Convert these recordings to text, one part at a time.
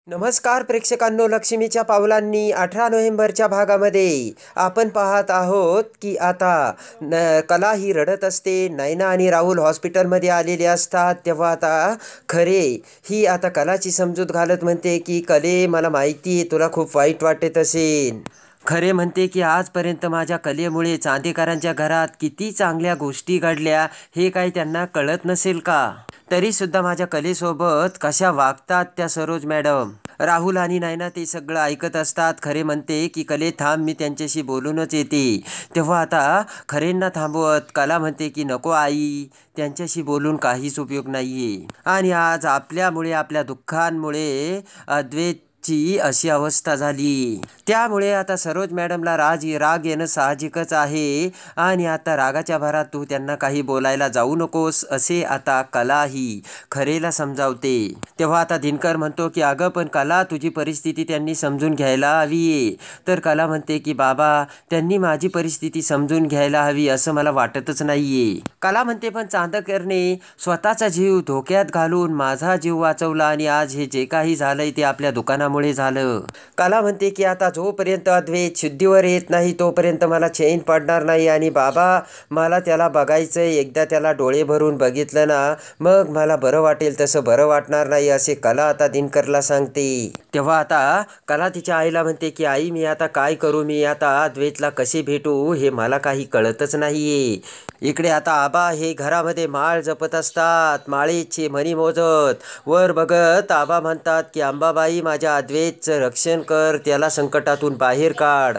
नमस्कार प्रेक्षकांनो, लक्ष्मीच्या पावलांनी 18 नोव्हेंबरच्या भागामध्ये आपण पाहत आहोत की आता कला ही रडत असते. नैना आणि राहुल हॉस्पिटलमध्ये आलेले असतात. तेव्हा आता खरे ही आता कलाची समजूत घालत म्हणते की कले, मला माहिती आहे तुला खूप वाईट वाटत असेल. खरे म्हणते की आजपर्यंत माझ्या कलेमुळे चांदेकरांच्या घरात किती चांगल्या गोष्टी घडल्या हे काही त्यांना कळत नसेल का? तरीसुद्धा माझ्या कलेसोबत कशा वागतात त्या सरोज मॅडम. राहुल आणि नैना ते सगळं ऐकत असतात. खरे म्हणते की कले थांब, मी त्यांच्याशी बोलूनच येते. तेव्हा आता खरेंना थांबवत कला म्हणते की नको आई, त्यांच्याशी बोलून काहीच उपयोग नाहीये. आणि आज आपल्यामुळे, आपल्या दुःखांमुळे अद्वैतची अशी अवस्था झाली. त्यामुळे आता सरोज मॅडमला राग येणं साहजिकच आहे. आणि आता रागाच्या भरात तू त्यांना काही बोलायला जाऊ नकोस असे आता कलाही खरेला समजावते. तेव्हा आता दिनकर म्हणतो की अगं पण कला, तुझी परिस्थिती त्यांनी समजून घ्यायला हवी. तर कला म्हणते की बाबा, त्यांनी माझी परिस्थिती समजून घ्यायला हवी असं मला वाटतच नाहीये. कला म्हणते पण चांदेकरने स्वतःचा जीव धोक्यात घालून माझा जीव वाचवला आणि आज हे जे काही झालंय ते आपल्या दुकानामुळे झालं. कला म्हणते की आता जोपर्यंत अद्वैत शुद्धीवर येत नाही तोपर्यंत मला चैन पडणार नाही. आणि बाबा, मला त्याला बघायचंय. एकदा त्याला डोळे भरून बघितलं ना, मग मला बरं वाटेल, तसं बरं वाटणार नाही असे कला आता दिनकरला सांगते. तेव्हा आता कला तिच्या आईला म्हणते की आई, मी आता काय करू, मी आता अद्वैतला कसे भेटू हे मला काही कळतच नाहीये. इकडे आता आबा हे घरामध्ये माळ जपत असतात. माळेचे मणी मोजत वर बघत आबा म्हणतात की अंबाबाई, माझ्या अद्वैतचं रक्षण कर, त्याला संकटातून बाहेर काढ.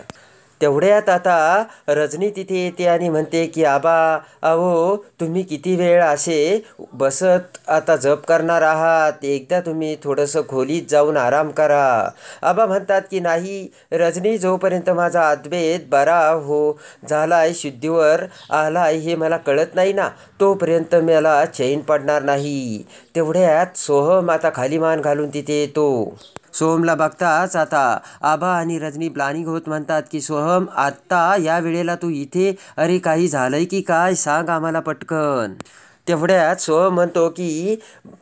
तेवढ्यात आता रजनी तिथे येते आणि म्हणते की आबा, अहो तुम्ही किती वेळ असे बसत आता जप करणार आहात, एकदा तुम्ही थोडंसं खोलीत जाऊन आराम करा. आबा म्हणतात की नाही रजनी, जोपर्यंत माझा अद्वैत बरा झालाय, शुद्धीवर आलाय हे मला कळत नाही ना, तोपर्यंत मला चैन पडणार नाही. तेवढ्यात सोहम आता खाली मान घालून तिथे येतो. सोहमला बघताच आता आबा आणि रजनी प्लॅनिंग होत म्हणतात की सोहम, आत्ता या वेळेला तू इथे, अरे काही झालंय की काय, सांग आम्हाला पटकन. तेवढ्यात सोहम म्हणतो की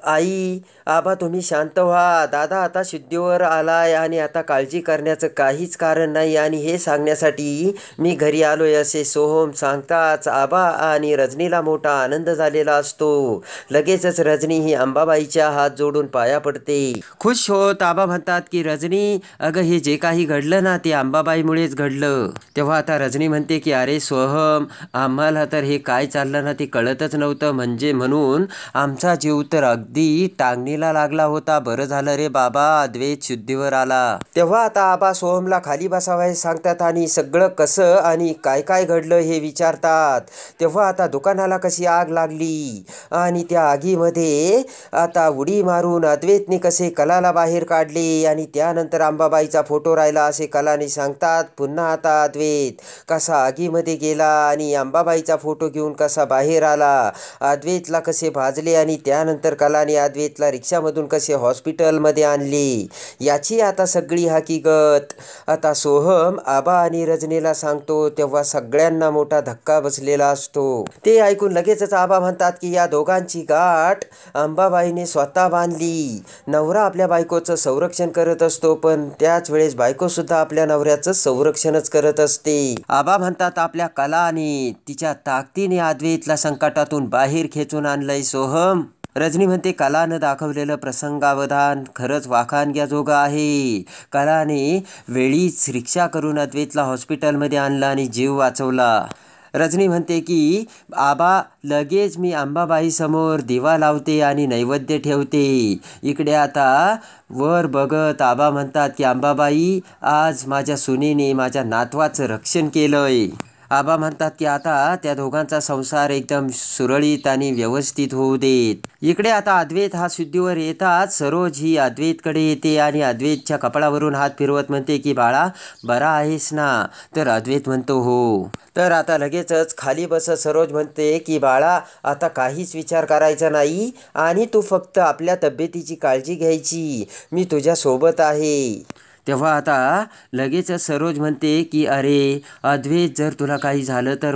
आई, आबा तुम्ही शांत व्हा, दादा आता शुद्धीवर आलाय आणि आता काळजी करण्याचं काहीच कारण नाही आणि हे सांगण्यासाठी मी घरी आलोय असे सोहम सांगताच आबा आणि रजनीला मोठा आनंद झालेला असतो. लगेचच रजनी ही अंबाबाईच्या हात जोडून पाया पडते. खुश होत आबा म्हणतात की रजनी, अगं हे जे काही घडलं ना ते अंबाबाईमुळेच घडलं. तेव्हा आता रजनी म्हणते की अरे सोहम, आम्हाला तर हे काय चाललं ना ते कळतच नव्हतं, म्हणून आमचा जीव तर अगदी टांगणीला लागला होता. बरं झालं रे बाबा, अद्वैत शुद्धीवर आला. तेव्हा आता आबा सोहमला खाली बसावं सांगतात आणि सगळं कसं आणि काय काय घडलं हे विचारतात. तेव्हा आता दुकानाला कशी आग लागली आणि त्या आगीमध्ये आता उडी मारून अद्वैतने कसे कलाला बाहेर काढले आणि त्यानंतर अंबाबाईचा फोटो राहिला असे कलाने सांगतात. पुन्हा आता अद्वैत कसा आगीमध्ये गेला आणि अंबाबाईचा फोटो घेऊन कसा बाहेर आला, अद्वैतला कसे भाजले आणि त्यानंतर कलाने अद्वैतला रिक्षामधून कसे हॉस्पिटलमध्ये आणले, याची आता सगळी हकीकत आता सोहम आबा आणि रजनीला सांगतो. तेव्हा सगळ्यांना मोठा धक्का बसलेला असतो. ते ऐकून लगेचच आबा म्हणतात की या दोघांची गाठ अंबाबाईने स्वतः बांधली. नवरा आपल्या बायकोचं संरक्षण करत असतो, पण त्याच वेळेस बायको सुद्धा आपल्या नवऱ्याचं संरक्षणच करत असते. आबा म्हणतात आपल्या कलाने तिच्या ताकदीने अद्वैतला संकटातून बाहेर खेचून आणलंय सोहम. रजनी म्हणते कलानं दाखवलेलं प्रसंगावधान खरंच वाखाणण्याजोगं आहे. कलाने वेळीच रिक्षा करून अद्वैतला हॉस्पिटलमध्ये आणला आणि जीव वाचवला. रजनी म्हणते की आबा, लगेच मी अंबाबाईसमोर दिवा लावते आणि नैवेद्य ठेवते. इकडे आता वर बघत आबा म्हणतात की अंबाबाई, आज माझ्या सुनेने माझ्या नातवाचं रक्षण केलंय. आबा म्हणतात की आता त्या दोघांचा संसार एकदम सुरळीत आणि व्यवस्थित होऊ देत. इकडे आता अद्वैत हा शुद्धीवर येताच सरोज ही अद्वैतकडे येते आणि अद्वैतच्या कपाळावरून हात फिरवत म्हणते की बाळा, बरा आहेस ना? तर अद्वैत म्हणतो हो. तर आता लगेचच खाली बसत सरोज म्हणते की बाळा, आता काहीच विचार करायचा नाही आणि तू फक्त आपल्या तब्येतीची काळजी घ्यायची, मी तुझ्या सोबत आहे. तेव्हा आता लगेचच सरोज म्हणते की अरे अद्वैत, जर तुला काही झालं तर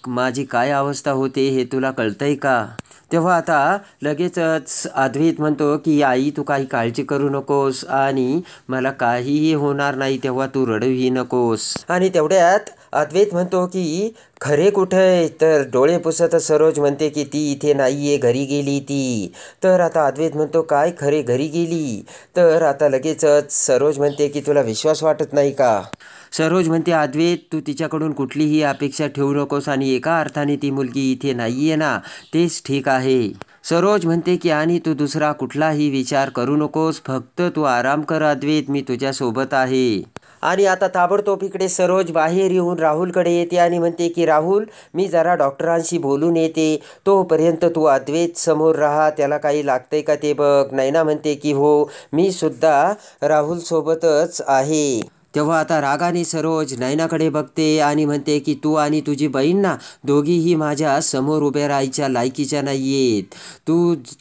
माझी काय अवस्था होते हे तुला कळतंय का? तेव्हा आता लगेचच अद्वैत म्हणतो की आई, तू काही काळजी करू नकोस आणि मला काहीही होणार नाही, तेव्हा तू रडूही नकोस. आणि तेवढ्यात अद्वैत म्हणतो की खरे कुठे? तर डोळे पुसत सरोज म्हणते की ती इथे नाही आहे, घरी गेली ती. तर आता अद्वैत म्हणतो काय खरे, घरी गेली? तर आता लगेचच सरोज म्हणते की तुला विश्वास वाटत नाही का? सरोज म्हणते अद्वैत, तू तिच्याकडून कुठलीही अपेक्षा ठेवू नकोस आणि एका अर्थाने ती मुलगी इथे नाही आहे ना, तेच ठीक आहे. सरोज म्हणते की आणि तू दुसरा कुठलाही विचार करू नकोस, फक्त तू आराम कर अद्वैत, मी तुझ्यासोबत आहे. आणि आता ताबडतोब इकडे सरोज बाहेर येऊन राहुलकडे येते आणि म्हणते की राहुल, मी जरा डॉक्टरांशी बोलून येते, तोपर्यंत तू अद्वैत समोर राहा, त्याला काही लागतंय का ते बघ. नैना म्हणते की हो, मी सुद्धा राहुलसोबतच आहे. तेव्हा आता रागाने सरोज नैनाकडे बघते आणि म्हणते की तू आणि तुझी बहीण ना, दोघीही माझ्या समोर उभे राहायच्या लायकीच्या नाही आहेत.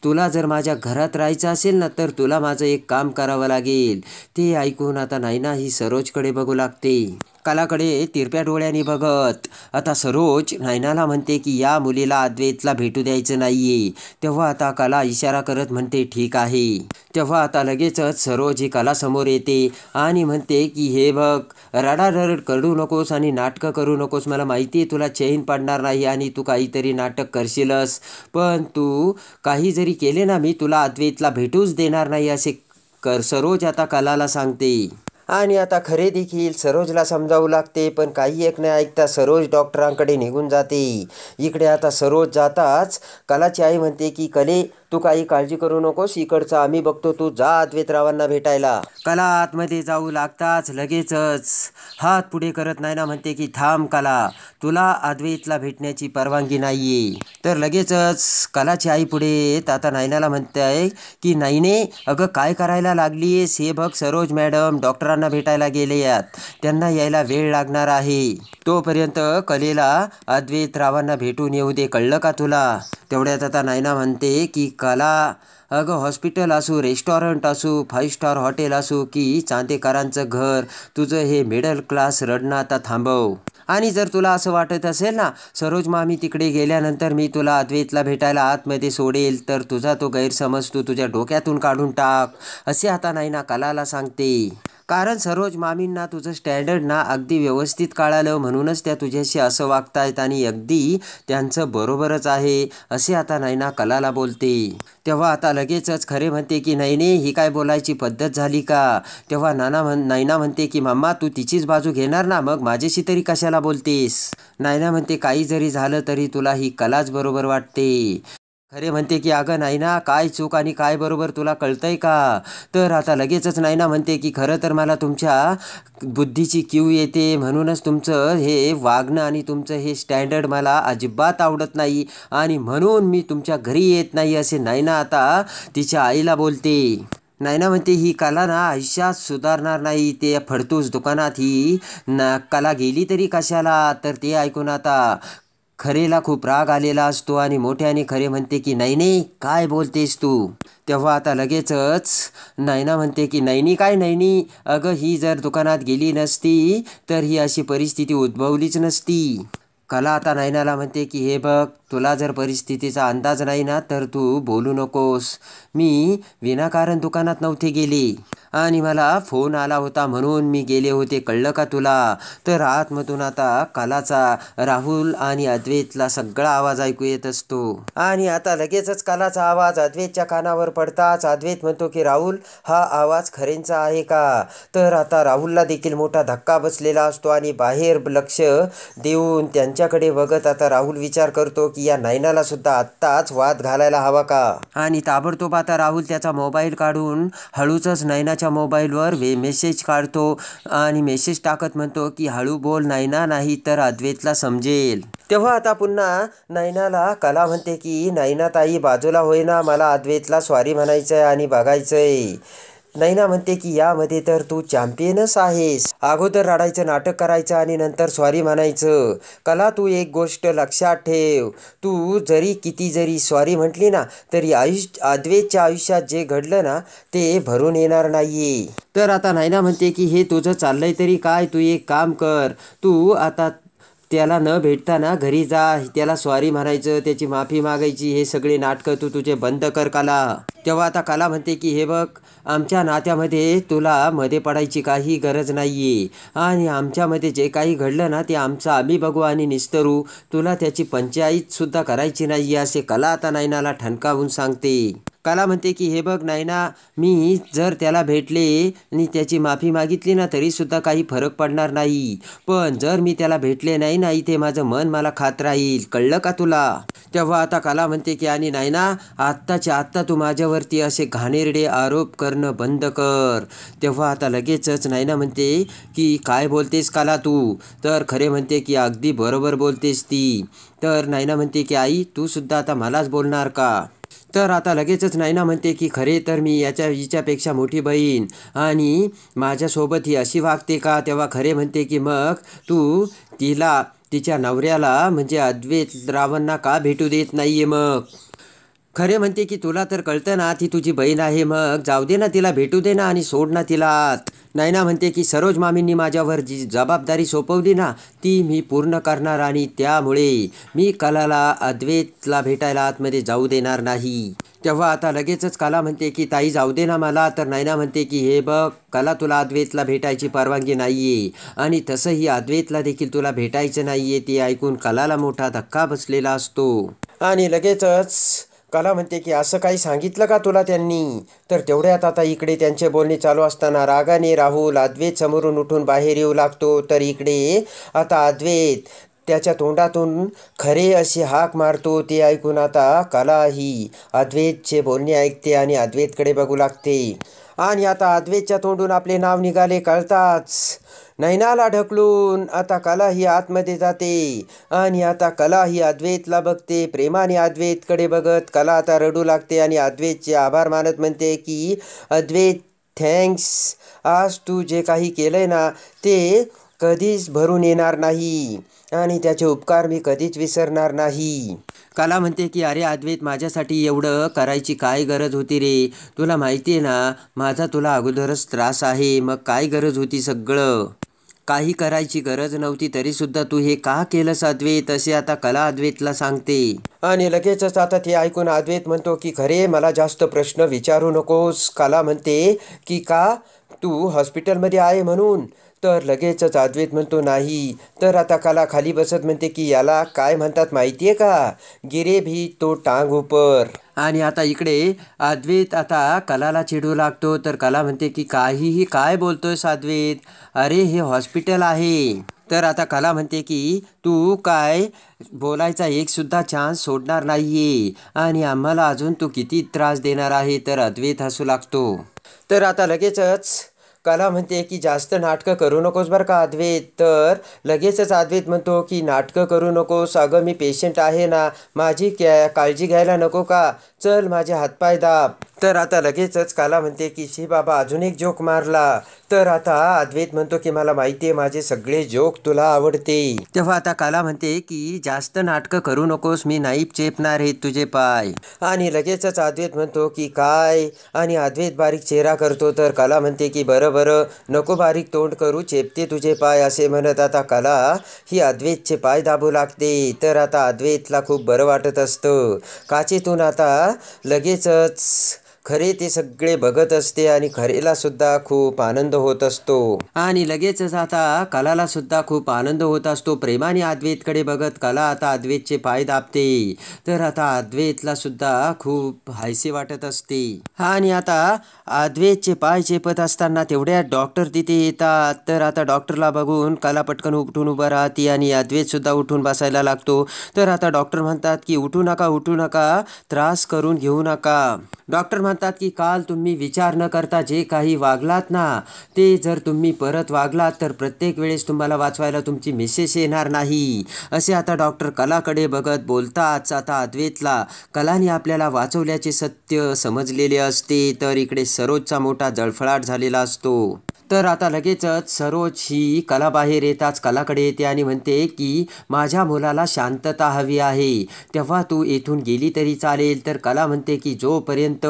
तुला जर माझ्या घरात राहायचं असेल ना, तर तुला माझं एक काम करावं लागेल. ते ऐकून आता नैना ही सरोजकडे बघू लागते, कलाकडे तिरप्या डोळ्यांनी बघत. आता सरोज नैनाला म्हणते की या मुलीला अद्वैतला भेटू द्यायचं नाहीये. तेव्हा आता कला इशारा करत म्हणते ठीक आहे. तेव्हा आता लगेचच सरोज ही कला समोर येते आणि म्हणते की हे बघ, रडारड करू नकोस आणि नाटकं करू नकोस, मला माहिती आहे तुला चैन पडणार नाही आणि तू काहीतरी नाटक करशीलच, पण तू काही जरी केले ना, मी तुला अद्वैतला भेटूच देणार नाही असे सरोज आता कलाला सांगते. आणि आता खरे देखील सरोजला समजावू लागते, पण काही एक नाही ऐकता सरोज डॉक्टरांकडे निघून जाते. इकडे आता सरोज जाताच कलाची आई म्हणते की कले, तू काही काळजी करू नकोस, इकडचं आम्ही बघतो, तू जा अद्वैतरावांना भेटायला. कला आतमध्ये जाऊ लागताच लगेचच हात पुढे करत नैना म्हणते की थांब कला, तुला अद्वैतला भेटण्याची परवानगी नाहीये. तर लगेचच कलाची आई पुढे येत आता नैनाला म्हणते की नैने, अगं काय करायला लागलीयेस? हे बघ सरोज मॅडम डॉक्टरांना भेटायला गेलेत, त्यांना यायला वेळ लागणार आहे, तोपर्यंत कलेला अद्वैतरावांना भेटून येऊ दे, कळलं का तुला? तेवढ्यात आता नैना म्हणते की कला, अगं हॉस्पिटल असू, रेस्टॉरंट असू, 5 स्टार हॉटेल असू की चांदेकरांचं घर, तुझं हे मिडल क्लास रडणं आता थांबव. आणि जर तुला असं वाटत असेल ना सरोज मामी तिकडे गेल्यानंतर मी तुला अद्वैतला भेटायला आतमध्ये सोडेल, तर तुझा तो गैरसमज तू तुझ्या डोक्यातून काढून टाक, असे आता नैना कलाला सांगते. कारण सरोज मामींना तुझं स्टँडर्ड ना अगदी व्यवस्थित कळालं, म्हणूनच त्या तुझ्याशी असं वागतायत आणि अगदी त्यांचं बरोबरच आहे, असे आता नैना कलाला बोलते. तेव्हा आता लगेचच खरे म्हणते की नैने, ही काय बोलायची पद्धत झाली का? तेव्हा नैना म्हणते की मम्मा, तू तिचीच बाजू घेणार ना, मग माझ्याशी तरी कशाला बोलतेस? नैना म्हणते काही जरी झालं तरी तुला ही कलाच बरोबर वाटते. खरे म्हणते की अगं नैना, काय चूक आणि काय बरोबर तुला कळतंय का? तर आता लगेचच नैना म्हणते की खरं तर मला तुमच्या बुद्धीची कीव येते, म्हणूनच तुमचं हे वागणं आणि तुमचं हे स्टँडर्ड मला अजिबात आवडत नाही आणि म्हणून मी तुमच्या घरी येत नाही, असे नैना आता तिच्या आईला बोलते. नैना म्हणते ही कला ना आयुष्यात सुधारणार नाही, ते फडतूस दुकानात ही कला गेली तरी कशाला? तर ते ऐकून आता खरेला खूप राग आलेला असतो आणि मोठ्याने खरे म्हणते की नैने, काय बोलतेस तू? तेव्हा आता लगेचच नैना म्हणते की नैनी काय नैनी, अगं ही जर दुकानात गेली नसती तर ही अशी परिस्थिती उद्भवलीच नसती. कला आता नैनाला म्हणते की हे बघ, तुला जर परिस्थितीचा अंदाज नाही ना तर तू बोलू नकोस, मी विनाकारण दुकानात नव्हते गेले आणि मला फोन आला होता म्हणून मी गेले होते, कळलं का तुला? तर आतमधून आता कलाचा राहुल आणि अद्वैतला सगळा आवाज ऐकू येत असतो. आणि आता लगेचच कलाचा आवाज अद्वैतच्या कानावर पडताच अद्वैत म्हणतो की राहुल, हा आवाज खरेंचा आहे का? तर आता राहुलला देखील मोठा धक्का बसलेला असतो आणि बाहेर लक्ष देऊन त्यांच्याकडे बघत आता राहुल विचार करतो की या नैनाला सुद्धा आत्ताच वाद घालायला हवा का? आणि ताबडतोब आता राहुल त्याचा मोबाईल काढून हळूच नैनाच्या मोबाईलवर मेसेज काढतो आणि मेसेज टाकत म्हणतो की हळू बोल नैना, नाही तर अद्वैतला समजेल. तेव्हा आता पुन्हा नैनाला कला म्हणते की नैना ताई बाजूला होईना, मला अद्वैतला सॉरी म्हणायचंय आणि बघायचंय. नैना म्हणते की यामध्ये तर तू चॅम्पियनच आहेस. अगोदर रडायचं नाटक करायचं आणि नंतर सॉरी म्हणायचं. कला तू एक गोष्ट लक्षात ठेव, तू किती जरी सॉरी म्हटली ना तरी अद्वैतच्या आयुष्यात जे घडलं ना ते भरून येणार नाहीये. तर आता नैना म्हणते की हे तुझं चाललंय तरी काय, तू एक काम कर, तू आता त्याला न भेटताना घरी जा, त्याला सॉरी म्हणायचं, त्याची माफी मागायची, हे सगळे नाटकं तू तुझे बंद कर कला. तेव्हा आता कला म्हणते की हे बघ, आमच्या नात्यामध्ये तुला मध्ये पडायची काही गरज नाही आहे आणि आमच्यामध्ये जे काही घडलं ना ते आमचं आम्ही बघू आणि निस्तरू, तुला त्याची पंचायतसुद्धा करायची नाही आहे, असे कला आता नैनाला ठणकावून सांगते. कला म्हणते की हे बघ नैना, मी जर त्याला भेटले आणि त्याची माफी मागितली ना तरीसुद्धा काही फरक पडणार नाही, पण जर मी त्याला भेटले नाही ना इथे माझं मन मला खात राहील, कळलं का तुला. तेव्हा आता कला म्हणते की आणि नैना, आत्ताच्या आत्ता तू माझ्यावरती असे घाणेरडे आरोप करणं बंद कर. तेव्हा आता लगेचच नैना म्हणते की काय बोलतेस कला तू, तर खरे म्हणते की अगदी बरोबर बोलतेस ती. तर नैना म्हणते की आई तू सुद्धा आता मलाच बोलणार का. तर आता लगेचच नैना म्हणते की खरे तर मी हिच्यापेक्षा मोठी बहीण आणि माझ्यासोबत ही अशी वागते का. तेव्हा खरे म्हणते की मग तू तिला तिच्या नवऱ्याला म्हणजे अद्वैत रावांना का भेटू देत नाहीये मग. खरे म्हणते की तुला तर कळतं ना ती तुझी बहीण आहे, मग जाऊ दे ना, तिला भेटू दे ना आणि सोड ना तिला आत. नैना म्हणते की सरोज मामींनी माझ्यावर जी जबाबदारी सोपवली ना ती मी पूर्ण करणार आणि त्यामुळे मी कलाला अद्वैतला भेटायला आतमध्ये जाऊ देणार नाही. तेव्हा आता लगेचच कला म्हणते की ताई जाऊ दे ना मला. तर नैना म्हणते की हे बघ कला, तुला अद्वैतला भेटायची परवानगी नाही आहे आणि तसंही अद्वैतला देखील तुला भेटायचं नाही आहे. ते ऐकून कलाला मोठा धक्का बसलेला असतो आणि लगेचच कला म्हणते की असं काही सांगितलं का तुला त्यांनी. तर तेवढ्यात आता इकडे त्यांचे बोलणे चालू असताना रागाने राहुल अद्वैत समोरून उठून बाहेर येऊ लागतो. तर इकडे आता अद्वैत त्याच्या तोंडातून खरे अशी हाक मारतो. ते ऐकून आता कला ही अद्वैतचे बोलणे ऐकते आणि अद्वैतकडे बघू लागते आणि आता अद्वैतच्या तोंडून आपले नाव निघाले कळताच नैनाला ढकलून आता कला ही आतमध्ये जाते आणि आता कला ही अद्वैतला बघते. प्रेमाने अद्वैतकडे बघत कला आता रडू लागते आणि अद्वैतचे आभार मानत म्हणते की अद्वैत थँक्स, आज तू जे काही केलंय ना ते कधीच भरून येणार नाही आणि त्याचे उपकार मी कधीच विसरणार नाही. कला म्हणते की अरे अद्वैत, माझ्यासाठी एवढं करायची काय गरज होती रे, तुला माहिती आहे ना माझा तुला अगोदरच त्रास आहे, मग काय गरज होती, सगळं काही करायची गरज नव्हती तरीसुद्धा तू हे का केलंस अद्वैत, असे आता कला अद्वैतला सांगते. आणि लगेचच आता ते ऐकून अद्वैत म्हणतो की खरे मला जास्त प्रश्न विचारू नकोस. कला म्हणते की का, तू हॉस्पिटलमध्ये आहे म्हणून. तर लगेचच अद्वैत म्हणतो नाही. तर आता कला खाली बसत म्हणते की याला काय म्हणतात माहिती आहे का, गिरे भी तो टांग ऊपर. आणि आता इकडे अद्वैत आता कलाला चिडू लागतो. तर कला म्हणते की काहीही काय बोलतोयस अद्वैत, अरे हे हॉस्पिटल आहे. तर आता कला म्हणते की तू काय बोलायचा एकसुद्धा चान्स सोडणार नाहीये आणि आम्हाला अजून तू किती त्रास देणार आहे. तर अद्वैत हसू लागतो. तर आता लगेचच कला म्हणते की जास्त नाटकं करू नकोस बरं का अद्वैत. तर लगेचच अद्वैत म्हणतो की नाटकं करू नकोस, अगं मी पेशंट आहे ना, माझी काळजी घ्यायला नको का, चल माझे हातपाय दाब. तर आता लगेचच कला म्हणते की शी बाबा अजून एक जोक मारला. तर आता अद्वैत म्हणतो की मला माहिती आहे माझे सगळे जोक तुला आवडते. तेव्हा आता कला म्हणते की जास्त नाटकं करू नकोस, मी नाही चेपणार आहेत तुझे पाय. आणि लगेचच अद्वैत म्हणतो की काय, आणि अद्वैत बारीक चेहरा करतो. तर कला म्हणते की बरं बरं नको बारीक तोंड करू, चेपते तुझे पाय, असे म्हणत आता कला ही अद्वैतचे पाय दाबू लागते. तर आता अद्वैतला खूप बरं वाटत असतं. काचेतून आता लगेचच खरे ते सगळे बघत असते आणि खरेला सुद्धा खूप आनंद होत असतो आणि लगेचच आता कलाला सुद्धा खूप आनंद होत असतो. प्रेमाने अद्वैतकडे बघत कला आता अद्वैतचे पाय दाबते. तर आता अद्वैतला सुद्धा खूप हायसे वाटत असते आणि आता अद्वैतचे पाय चेपत असताना तेवढ्या डॉक्टर तिथे येतात. तर आता डॉक्टरला बघून कला पटकन उठून उभं राहते आणि अद्वैत सुद्धा उठून बसायला लागतो. तर आता डॉक्टर म्हणतात की उठू नका, त्रास करून घेऊ नका. डॉक्टर म्हणतात म्हणतात की काल तुम्ही विचार न करता जे काही वागलात ना, ते जर तुम्ही परत वागलात तर प्रत्येक वेळेस तुम्हाला वाचवायला तुमची मिसेस येणार नाही. असे आता डॉक्टर कलाकडे बघत बोलताच आता अद्वैतला कलाने आपल्याला वाचवल्याचे सत्य समजलेले असते. तर इकडे सरोजचा मोठा जळफळाट झालेला असतो. तर आता लगेचच सरोज ही कला बाहेर येताच कलाकडे येते आणि म्हणते की माझ्या मुलाला शांतता हवी आहे, तेव्हा तू येथून गेली तरी चालेल. तर कला म्हणते की जोपर्यंत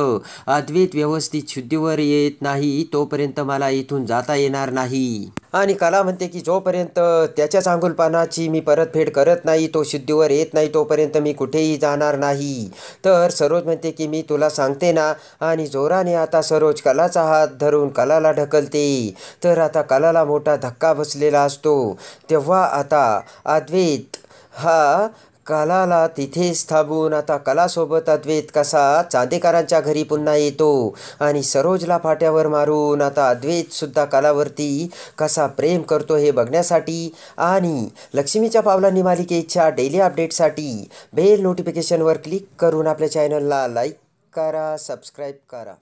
अद्वैत व्यवस्थित शुद्धीवर येत नाही तोपर्यंत मला इथून जाता येणार नाही. आणि कला म्हणते की जोपर्यंत त्याच्या चांगुलपणाची मी परतफेड करत नाही, तो शुद्धीवर येत नाही, तोपर्यंत मी कुठेही जाणार नाही. तर सरोज म्हणते की मी तुला सांगते ना, आणि जोराने आता सरोज कलाचा हात धरून कलाला ढकलते. तर आता कलाला मोठा धक्का बसलेला असतो. तेव्हा आता अद्वैत हा कलाला तिथेच थांबून आता कलासोबत अद्वैत कसा चांदेकरांच्या घरी पुन्हा येतो आणि सरोजला फाट्यावर मारून आता अद्वैतसुद्धा कलावरती कसा प्रेम करतो हे बघण्यासाठी आणि लक्ष्मीच्या पावलांनी मालिकेच्या डेली अपडेटसाठी बेल नोटिफिकेशनवर क्लिक करून आपल्या चॅनलला लाईक करा, सबस्क्राईब करा.